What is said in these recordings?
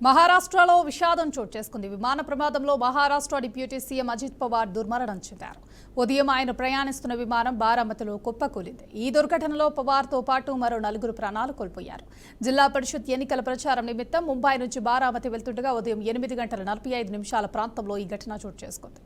మహారాష్ట్రలో విషాదం చోటు చేసుకుంది. విమాన ప్రమాదంలో మహారాష్ట్ర డిప్యూటీ సీఎం అజిత్ పవార్ దుర్మరణం చెందారు. ఉదయం ఆయన ప్రయాణిస్తున్న విమానం బారామతిలో కుప్పకూలింది. ఈ దుర్ఘటనలో పవార్తో పాటు మరో 4 ప్రాణాలు కోల్పోయారు. జిల్లా పరిషత్ ఎన్నికల ప్రచారం నిమిత్తం ముంబై నుంచి బారామతి వెళ్తుండగా ఉదయం 8:45 ప్రాంతంలో ఈ ఘటన చోటు చేసుకుంది.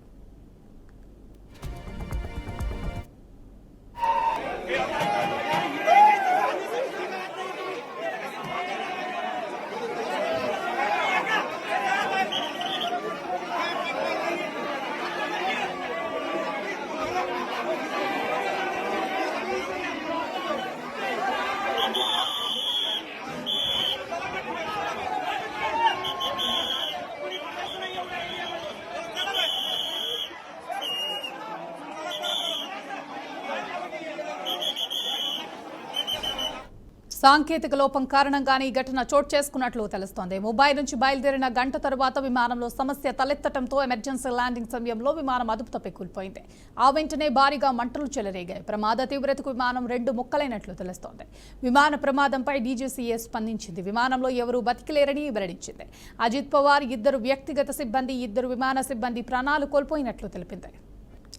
సాంకేతిక లోపం కారణంగానే ఈ ఘటన చోటు చేసుకున్నట్లు తెలుస్తోంది. ముంబై నుంచి బయలుదేరిన గంట తర్వాత విమానంలో సమస్య తలెత్తడంతో ఎమర్జెన్సీ ల్యాండింగ్ సమయంలో విమానం అదుపు తప్పి కూలిపోయింది. ఆ వెంటనే భారీగా మంటలు చెలరేగాయి. ప్రమాద తీవ్రతకు విమానం 2 ముక్కలైనట్లు తెలుస్తోంది. విమాన ప్రమాదంపై డీజీసీఏ స్పందించింది. విమానంలో ఎవరూ బతికిలేరని వెల్లడించింది. అజిత్ పవార్ 2 వ్యక్తిగత సిబ్బంది, 2 విమాన సిబ్బంది ప్రాణాలు కోల్పోయినట్లు తెలిపింది.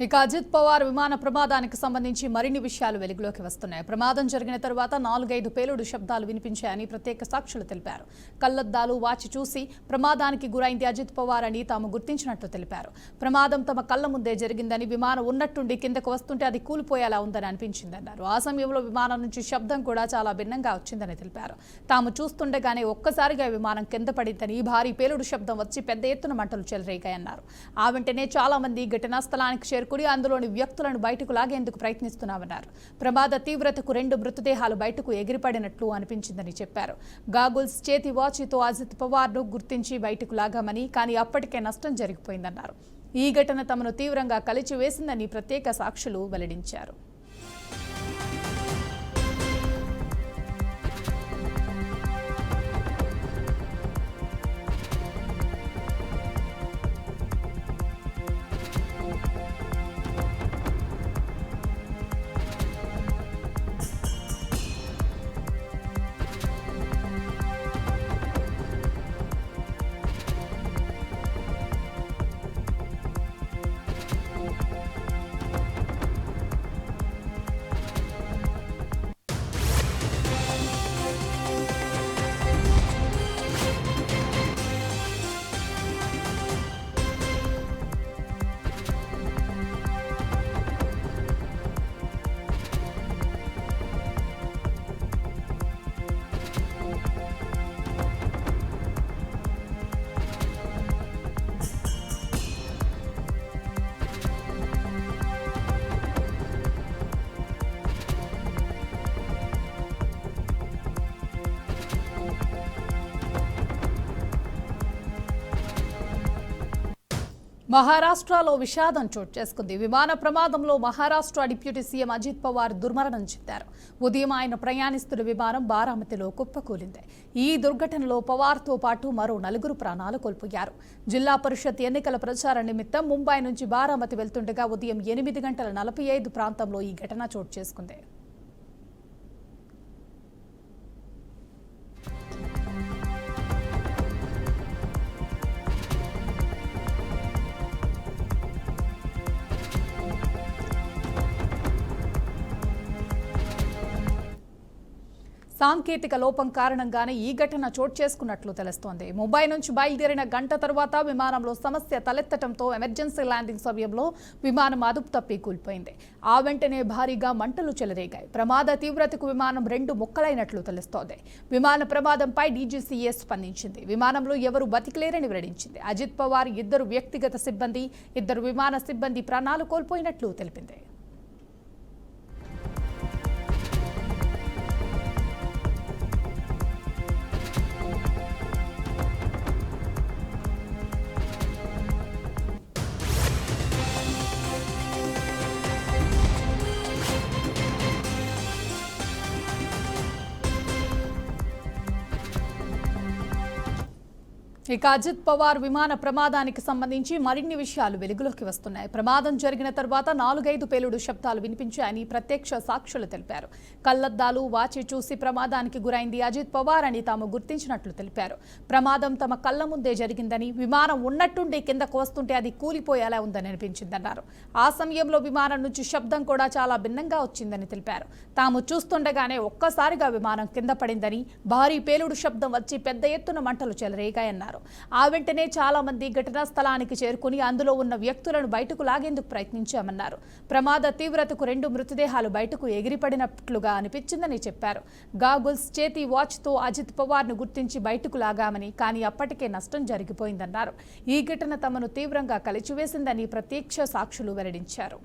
ఇక అజిత్ పవార్ విమాన ప్రమాదానికి సంబంధించి మరిన్ని విషయాలు వెలుగులోకి వస్తున్నాయి. ప్రమాదం జరిగిన తర్వాత 4-5 పేలుడు శబ్దాలు వినిపించాయని ప్రత్యక్ష సాక్షులు తెలిపారు. కళ్లద్దాలు వాచి చూసి ప్రమాదానికి గురైంది అజిత్ పవార్ అని తాము గుర్తించినట్లు తెలిపారు. ప్రమాదం తమ కళ్ల ముందే జరిగిందని, విమానం ఉన్నట్టుండి కిందకు వస్తుంటే అది కూలిపోయేలా ఉందని అనిపించిందన్నారు. ఆ సమయంలో విమానం నుంచి శబ్దం కూడా చాలా భిన్నంగా వచ్చిందని తెలిపారు. తాము చూస్తుండగానే ఒక్కసారిగా విమానం కింద పడిందని, భారీ పేలుడు శబ్దం వచ్చి పెద్ద ఎత్తున మంటలు చెలరేగాయన్నారు. ఆ వెంటనే చాలా మంది ఘటనా స్థలానికి అందులోని వ్యక్తులను బయటకు లాగేందుకు ప్రయత్నిస్తున్నామన్నారు. ప్రమాద తీవ్రతకు 2 మృతదేహాలు బయటకు ఎగిరిపడినట్లు అనిపించిందని చెప్పారు. గాగుల్స్, చేతి వాచితో అజిత్ పవార్ను గుర్తించి బయటకు లాగామని, కానీ అప్పటికే నష్టం జరిగిపోయిందన్నారు. ఈ ఘటన తమను తీవ్రంగా కలిచివేసిందని ప్రత్యేక సాక్షులు వెల్లడించారు. మహారాష్ట్రలో విషాదం చోటు చేసుకుంది. విమాన ప్రమాదంలో మహారాష్ట్ర డిప్యూటీ సీఎం అజిత్ పవార్ దుర్మరణం చెందారు. ఉదయం ఆయన ప్రయాణిస్తున్న విమానం బారామతిలో కుప్పకూలింది. ఈ దుర్ఘటనలో పవార్తో పాటు మరో 4 ప్రాణాలు కోల్పోయారు. జిల్లా పరిషత్ ఎన్నికల ప్రచారం నిమిత్తం ముంబై నుంచి బారామతి వెళ్తుండగా ఉదయం 8:45 ప్రాంతంలో ఈ ఘటన చోటు చేసుకుంది. సాంకేతిక లోపం కారణంగానే ఈ ఘటన చోటు చేసుకున్నట్లు తెలుస్తోంది. ముంబై నుంచి బయలుదేరిన గంట తర్వాత విమానంలో సమస్య తలెత్తడంతో ఎమర్జెన్సీ ల్యాండింగ్ సమయంలో విమానం అదుపు తప్పి కూలిపోయింది. ఆ వెంటనే భారీగా మంటలు చెలరేగాయి. ప్రమాద తీవ్రతకు విమానం 2 ముక్కలైనట్లు తెలుస్తోంది. విమాన ప్రమాదంపై డీజీసీఏ స్పందించింది. విమానంలో ఎవరు బతికిలేరని వెల్లడించింది. అజిత్ పవార్ 2 వ్యక్తిగత సిబ్బంది, 2 విమాన సిబ్బంది ప్రాణాలు కోల్పోయినట్లు తెలిపింది. ఇక అజిత్ పవార్ విమాన ప్రమాదానికి సంబంధించి మరిన్ని విషయాలు వెలుగులోకి వస్తున్నాయి. ప్రమాదం జరిగిన తర్వాత 4-5 పేలుడు శబ్దాలు వినిపించాయని ప్రత్యక్ష సాక్షులు తెలిపారు. కళ్లద్దాలు వాచి చూసి ప్రమాదానికి గురైంది అజిత్ పవార్ అని తాము గుర్తించినట్లు తెలిపారు. ప్రమాదం తమ కళ్ల ముందే జరిగిందని, విమానం ఉన్నట్టుండి కిందకు వస్తుంటే అది కూలిపోయేలా ఉందని అనిపించిందన్నారు. ఆ సమయంలో విమానం నుంచి శబ్దం కూడా చాలా భిన్నంగా వచ్చిందని తెలిపారు. తాము చూస్తుండగానే ఒక్కసారిగా విమానం కింద పడిందని, భారీ పేలుడు శబ్దం వచ్చి పెద్ద ఎత్తున మంటలు చెలరేగాయన్నారు. ఆ వెంటనే చాలా మంది ఘటనా స్థలానికి చేరుకుని అందులో ఉన్న వ్యక్తులను బయటకు లాగేందుకు ప్రయత్నించామన్నారు. ప్రమాద తీవ్రతకు 2 మృతదేహాలు బయటకు ఎగిరిపడినట్లుగా అనిపించిందని చెప్పారు. గాగుల్స్, చేతి వాచ్తో అజిత్ పవార్ను గుర్తించి బయటకు లాగామని, కానీ అప్పటికే నష్టం జరిగిపోయిందన్నారు. ఈ ఘటన తమను తీవ్రంగా కలిచివేసిందని ప్రత్యక్ష సాక్షులు వెల్లడించారు.